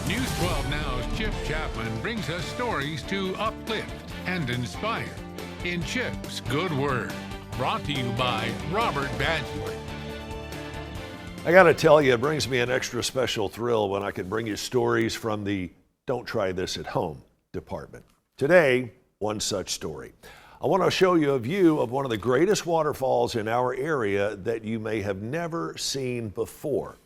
News 12 Now's Chip Chapman brings us stories to uplift and inspire in Chip's Good Word. Brought to you by Robert Badgley. I got to tell you, it brings me an extra special thrill when I can bring you stories from the Don't Try This at Home department. Today, one such story. I want to show you a view of one of the greatest waterfalls in our area that you may have never seen before.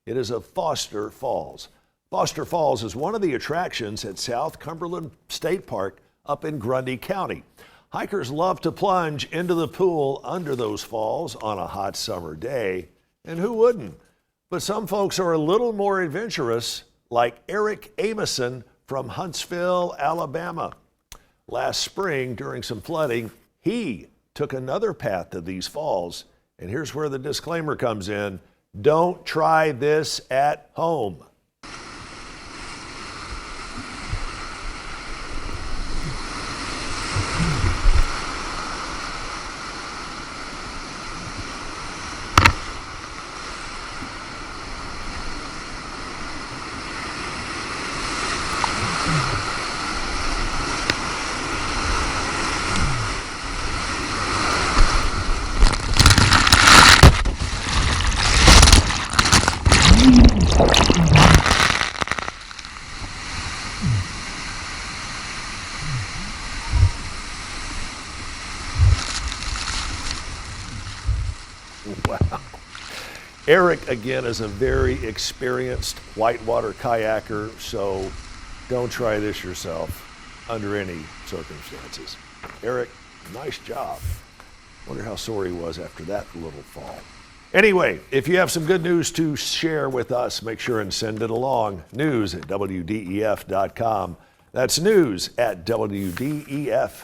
It is of Foster Falls. Foster Falls is one of the attractions at South Cumberland State Park up in Grundy County. Hikers love to plunge into the pool under those falls on a hot summer day, and who wouldn't? But some folks are a little more adventurous, like Eric Amison from Huntsville, Alabama. Last spring, during some flooding, he took another path to these falls, and here's where the disclaimer comes in. Don't try this at home. Wow. Eric, again, is a very experienced whitewater kayaker, so don't try this yourself under any circumstances. Eric, nice job. Wonder how sore he was after that little fall. Anyway, if you have some good news to share with us, make sure and send it along. News at WDEF.com. That's news at WDEF.com.